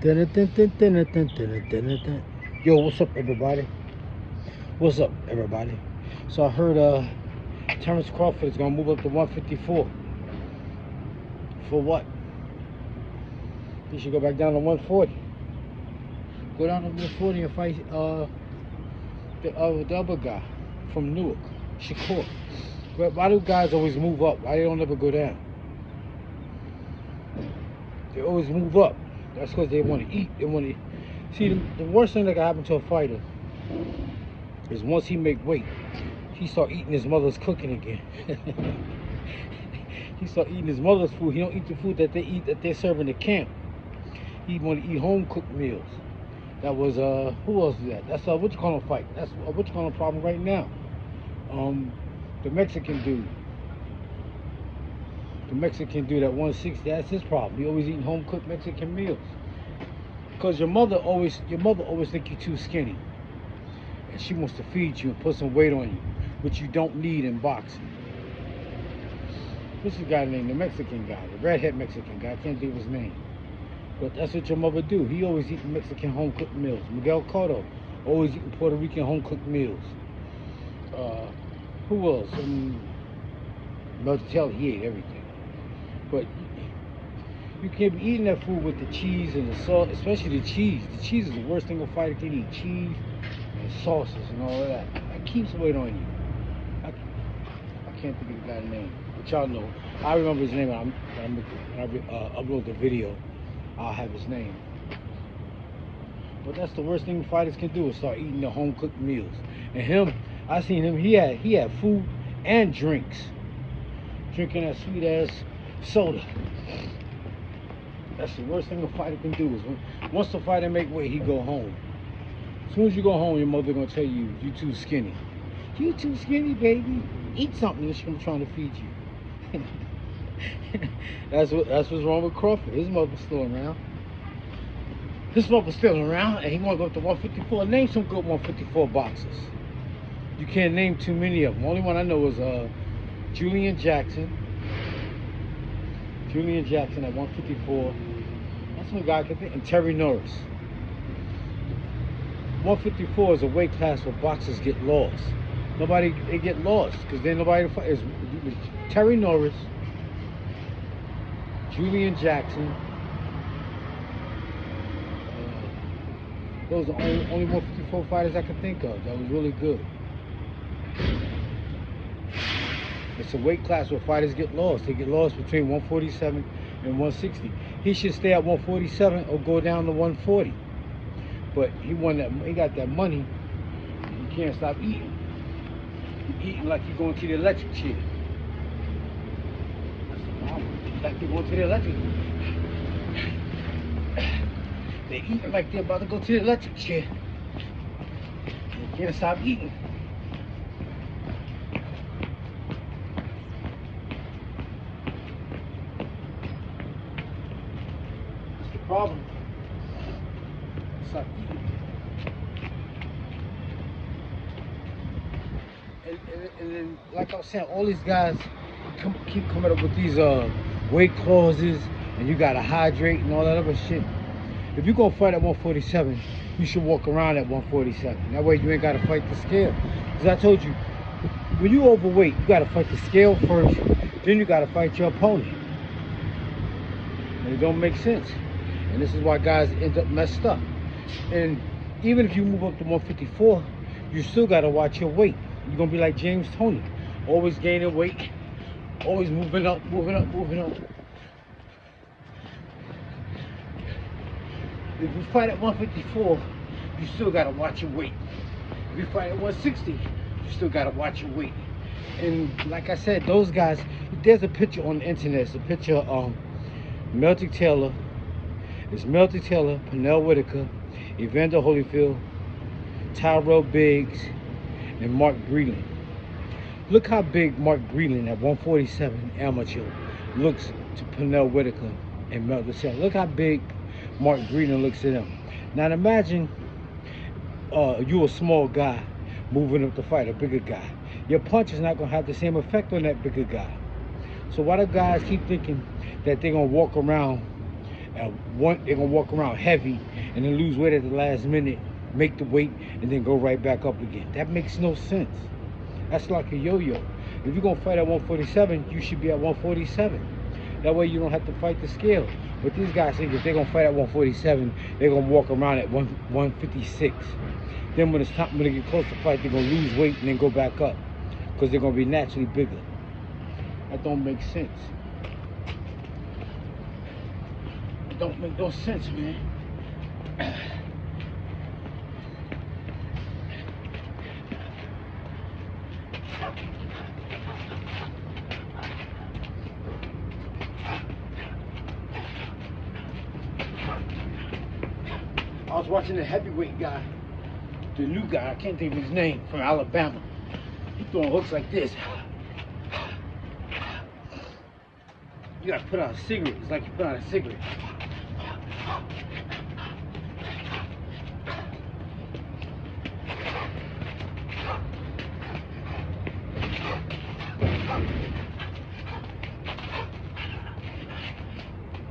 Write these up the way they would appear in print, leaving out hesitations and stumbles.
Dun, dun, dun, dun, dun, dun, dun, dun, dun, dun. Yo, what's up, everybody? What's up, everybody? So I heard Terrence Crawford is gonna move up to 154. For what? He should go back down to 140. Go down to 140 and fight the other guy from Newark, Shakur. But why do guys always move up? Why they don't ever go down? They always move up. That's because they want to eat. They want to see the worst thing that can happen to a fighter is once he make weight, he start eating his mother's cooking again. He start eating his mother's food. He don't eat the food that they eat that they serve in the camp. He want to eat home cooked meals. That was who else is that? That's what you call a fight. That's what you call a problem right now. The Mexican dude. The Mexican dude at 160. That's his problem. He always eating home cooked Mexican meals. Because your mother always think you're too skinny, and she wants to feed you and put some weight on you, which you don't need in boxing. What's the guy named? The Mexican guy, the redhead Mexican guy. I can't think of his name. But that's what your mother do. He always eating Mexican home cooked meals. Miguel Cotto always eating Puerto Rican home cooked meals. Who else? Melchizedek, he ate everything. But you can't be eating that food with the cheese and the salt, especially the cheese. The cheese is the worst thing a fighter can eat. Cheese and sauces and all of that. That keeps weight on you. I can't think of the guy's name, but y'all know. I remember his name when I upload the video. I'll have his name. But that's the worst thing fighters can do is start eating the home cooked meals. And him, I seen him. He had food and drinks, drinking that sweet ass soda. That's the worst thing a fighter can do is once the fighter make weight, he go home. As soon as you go home, your mother gonna tell you too skinny. You too skinny, baby. Eat something. I'm trying to feed you. That's what's wrong with Crawford. His mother's still around. His mother's still around, and he want to go up to 154. Name some good 154 boxers. You can't name too many of them. Only one I know is Julian Jackson. Julian Jackson at 154. That's one guy I can think. And Terry Norris. 154 is a weight class where boxers get lost. They get lost because then nobody to fight. It's Terry Norris, Julian Jackson. Those are the only 154 fighters I can think of that was really good. It's a weight class where fighters get lost. They get lost between 147 and 160. He should stay at 147 or go down to 140. But he got that money. He can't stop eating. He's eating like you're going to the electric chair. Like they're going to the electric. They eating like they're about to go to the electric chair. They can't stop eating. That's the problem. Stop eating. And then, like I was saying, all these guys keep coming up with these weight clauses, and you gotta hydrate and all that other shit. If you're gonna fight at 147, you should walk around at 147. That way you ain't gotta fight the scale. Because I told you, when you overweight, you gotta fight the scale first, then you gotta fight your opponent. And it don't make sense. And this is why guys end up messed up. And even if you move up to 154, you still gotta watch your weight. You're gonna be like James Toney, always gaining weight, always moving up. If you fight at 154, you still gotta watch your weight. If you fight at 160, you still gotta watch your weight. And like I said, those guys, there's a picture on the internet. It's a picture of Melty Taylor. It's Melty Taylor, Pernell Whitaker, Evander Holyfield, Tyrell Biggs, and Mark Breland. Look how big Mark Breland at 147 amateur looks to Pernell Whitaker and Melty Taylor. Look how big Mark Breland looks at him. Now imagine you a small guy moving up to fight a bigger guy. Your punch is not going to have the same effect on that bigger guy. So why do guys keep thinking that they're going to walk around And one, they're gonna walk around heavy and then lose weight at the last minute, make the weight, and then go right back up again. That makes no sense. That's like a yo-yo. If you're gonna fight at 147, you should be at 147. That way you don't have to fight the scale. But these guys think if they're gonna fight at 147, they're gonna walk around at 156. Then when it's time, when they get close to fight, they're gonna lose weight and then go back up because they're gonna be naturally bigger. That don't make sense. It don't make no sense, man. I was watching the heavyweight guy, the new guy, I can't think of his name, from Alabama. He throwing hooks like this. You gotta put out a cigarette. It's like you put out a cigarette.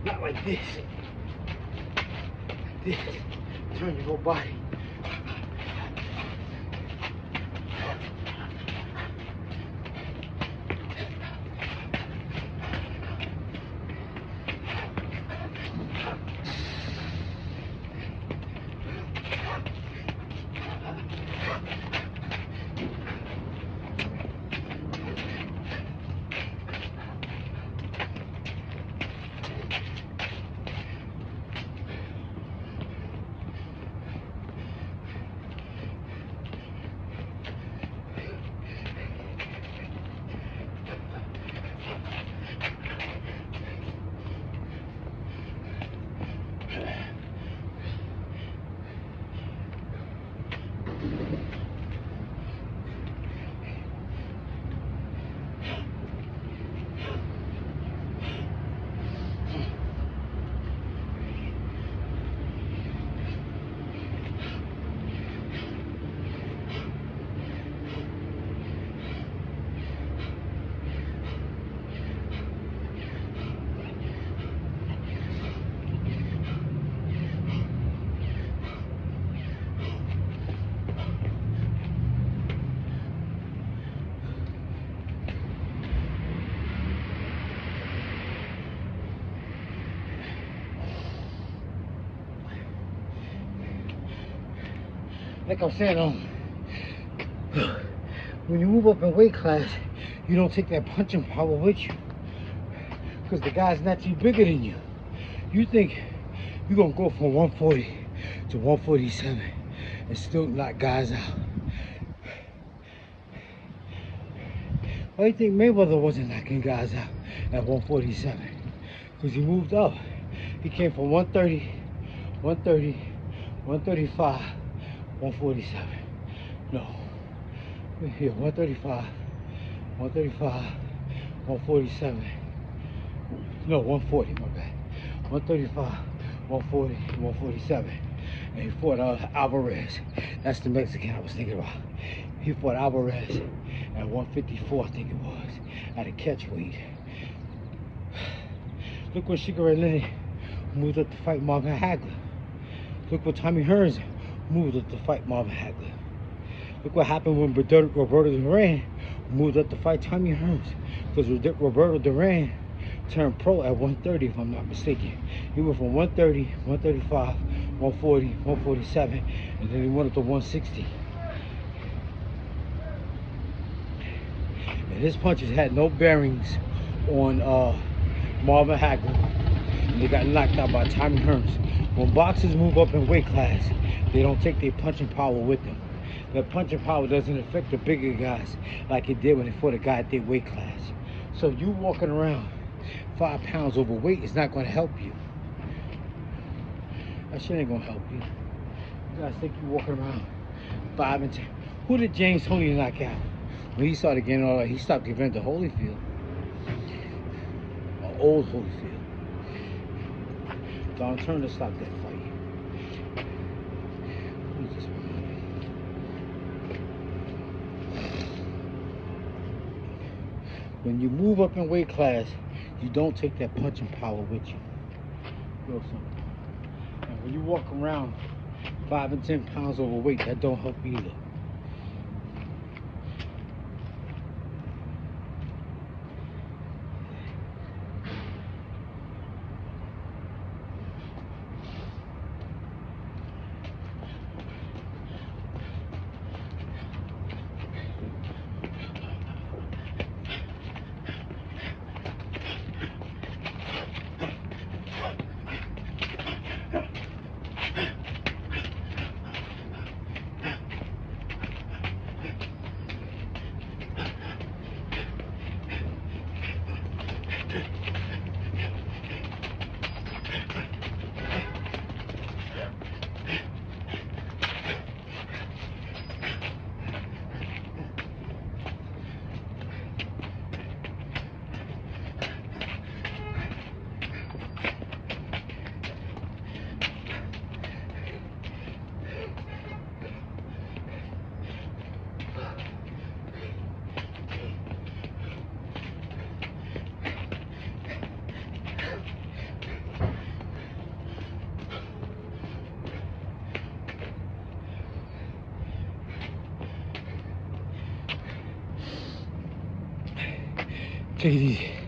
Not like this. Like this. Turn your whole body. Like I'm saying, when you move up in weight class, you don't take that punching power with you. Because the guy's naturally bigger than you. You think you're going to go from 140 to 147 and still knock guys out. Why do you think Mayweather wasn't knocking guys out at 147? Because he moved up. He came from 130, 135, 147. No. Here, 135, 147. No, 140, my bad. 135, 140, 147. And he fought Alvarez. That's the Mexican I was thinking about. He fought Alvarez at 154, I think it was, at a catch weight. Look when Sugar Ray Leonard moved up to fight Marvin Hagler. Look what Tommy Hearns moved up to fight Marvin Hagler. Look what happened when Roberto Duran moved up to fight Tommy Hearns. Because Roberto Duran turned pro at 130, if I'm not mistaken. He went from 130, 135, 140, 147, and then he went up to 160. And his punches had no bearings on Marvin Hagler. And they got knocked out by Tommy Hearns. When boxers move up in weight class, they don't take their punching power with them. Their punching power doesn't affect the bigger guys like it did when they fought a guy at their weight class. So you walking around 5 pounds overweight is not going to help you. That shit ain't going to help you. You guys think you walking around 5 and 10. Who did James Toney knock out? When he started getting all that, he stopped giving to Holyfield. Or old Holyfield. Don Turner stopped that fight. Who's this one? When you move up in weight class, you don't take that punching power with you. Real simple. And when you walk around 5 and 10 pounds overweight, that don't help either. Take it easy.